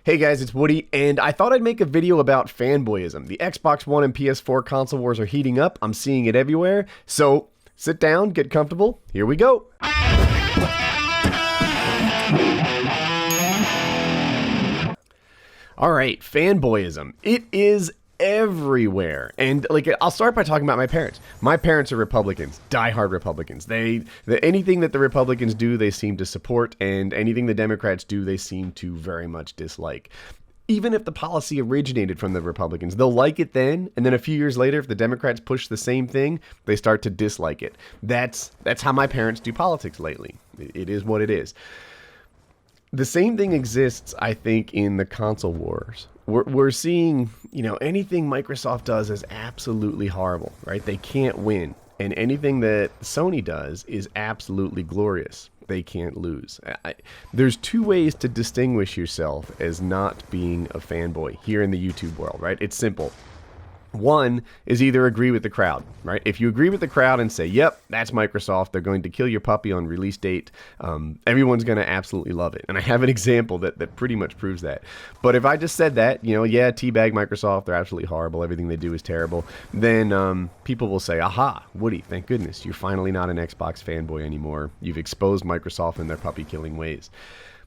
Hey guys, it's Woody, and I thought I'd make a video about fanboyism. The Xbox One and PS4 console wars are heating up. I'm seeing it everywhere. So, sit down, get comfortable. Here we go. Alright, fanboyism. It is everywhere. And I'll start by talking about my parents. My parents are Republicans, diehard Republicans. Anything that the Republicans do, they seem to support, and anything the Democrats do, they seem to very much dislike. Even if the policy originated from the Republicans, they'll like it then, and then a few years later, if the Democrats push the same thing, they start to dislike it. That's how my parents do politics lately. It is what it is. The same thing exists, I think, in the console wars. We're seeing, anything Microsoft does is absolutely horrible, right? They can't win. And anything that Sony does is absolutely glorious. They can't lose. There's two ways to distinguish yourself as not being a fanboy here in the YouTube world, right? It's simple. One is either agree with the crowd, right? If you agree with the crowd and say, yep, that's Microsoft, they're going to kill your puppy on release date, everyone's going to absolutely love it. And I have an example that pretty much proves that. But if I just said that, yeah, teabag Microsoft, they're absolutely horrible, everything they do is terrible, then people will say, aha, Woody, thank goodness, you're finally not an Xbox fanboy anymore. You've exposed Microsoft and their puppy killing ways.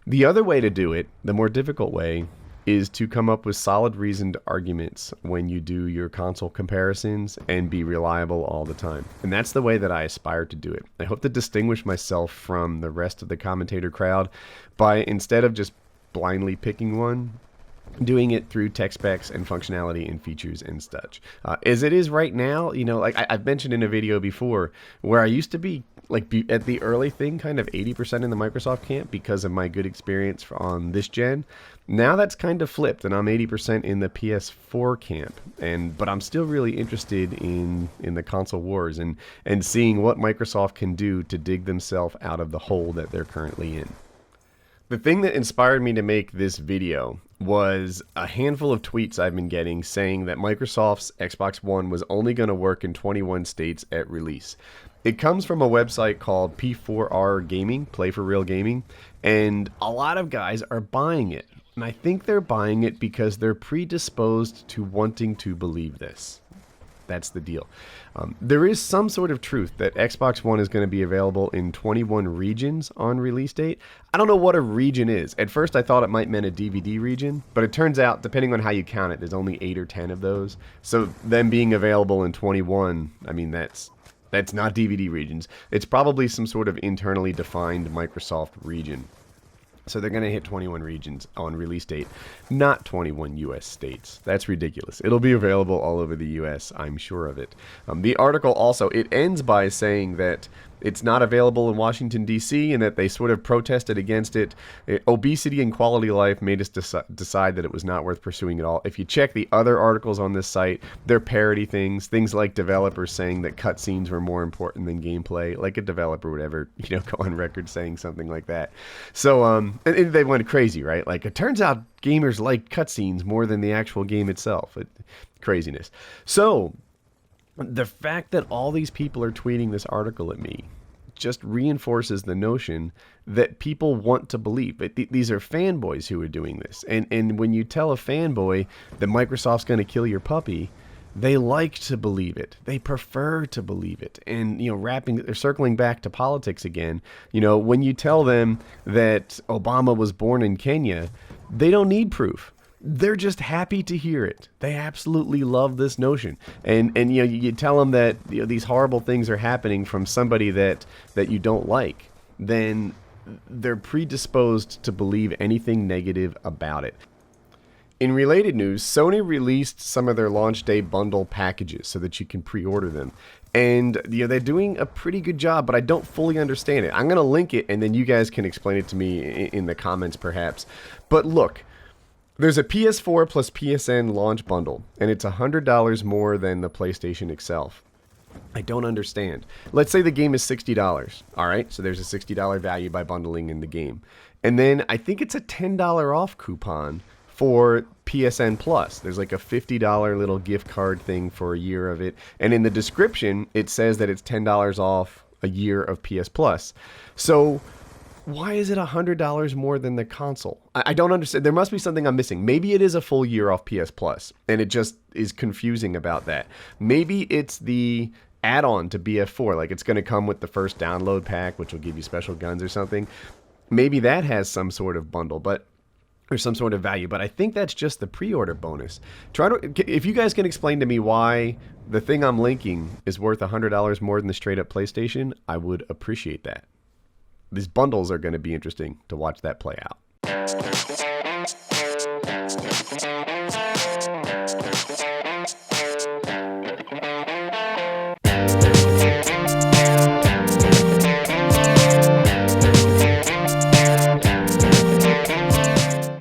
The other way to do it, the more difficult way, is to come up with solid reasoned arguments when you do your console comparisons and be reliable all the time. And that's the way that I aspire to do it. I hope to distinguish myself from the rest of the commentator crowd by, instead of just blindly picking one, doing it through tech specs and functionality and features and such. As it is right now, I've mentioned in a video before, where I used to be at the early thing, kind of 80% in the Microsoft camp because of my good experience on this gen. Now that's kind of flipped, and I'm 80% in the PS4 camp. But I'm still really interested in the console wars and seeing what Microsoft can do to dig themselves out of the hole that they're currently in. The thing that inspired me to make this video was a handful of tweets I've been getting saying that Microsoft's Xbox One was only going to work in 21 states at release. It comes from a website called P4R Gaming, Play for Real Gaming, and a lot of guys are buying it. And I think they're buying it because they're predisposed to wanting to believe this. That's the deal. There is some sort of truth that Xbox One is going to be available in 21 regions on release date. I don't know what a region is. At first I thought it might mean a DVD region, but it turns out, depending on how you count it, there's only 8 or 10 of those. So them being available in 21, I mean, that's not DVD regions. It's probably some sort of internally defined Microsoft region. So they're going to hit 21 regions on release date, not 21 U.S. states. That's ridiculous. It'll be available all over the U.S., I'm sure of it. The article also, it ends by saying that it's not available in Washington, D.C., and that they sort of protested against it. Obesity and quality of life made us decide that it was not worth pursuing at all. If you check the other articles on this site, they're parody things like developers saying that cutscenes were more important than gameplay, like a developer would ever, go on record saying something like that. So, and they went crazy, right? Like, it turns out gamers like cutscenes more than the actual game itself. Craziness. So, the fact that all these people are tweeting this article at me just reinforces the notion that people want to believe. These are fanboys who are doing this. And when you tell a fanboy that Microsoft's going to kill your puppy, they like to believe it. They prefer to believe it. And, circling back to politics again, when you tell them that Obama was born in Kenya, they don't need proof. They're just happy to hear it. They absolutely love this notion. And you tell them that these horrible things are happening from somebody that you don't like, then they're predisposed to believe anything negative about it. In related news, Sony released some of their launch day bundle packages so that you can pre-order them. And they're doing a pretty good job, but I don't fully understand it. I'm going to link it, and then you guys can explain it to me in the comments perhaps. But look, there's a PS4 plus PSN launch bundle, and it's $100 more than the PlayStation itself. I don't understand. Let's say the game is $60. All right, so there's a $60 value by bundling in the game. And then I think it's a $10 off coupon for PSN Plus. There's like a $50 little gift card thing for a year of it. And in the description, it says that it's $10 off a year of PS Plus. So why is it $100 more than the console? I don't understand. There must be something I'm missing. Maybe it is a full year off PS Plus, and it just is confusing about that. Maybe it's the add-on to BF4, like it's going to come with the first download pack, which will give you special guns or something. Maybe that has some sort of bundle, but or some sort of value, but I think that's just the pre-order bonus. If you guys can explain to me why the thing I'm linking is worth $100 more than the straight-up PlayStation, I would appreciate that. These bundles are going to be interesting to watch that play out.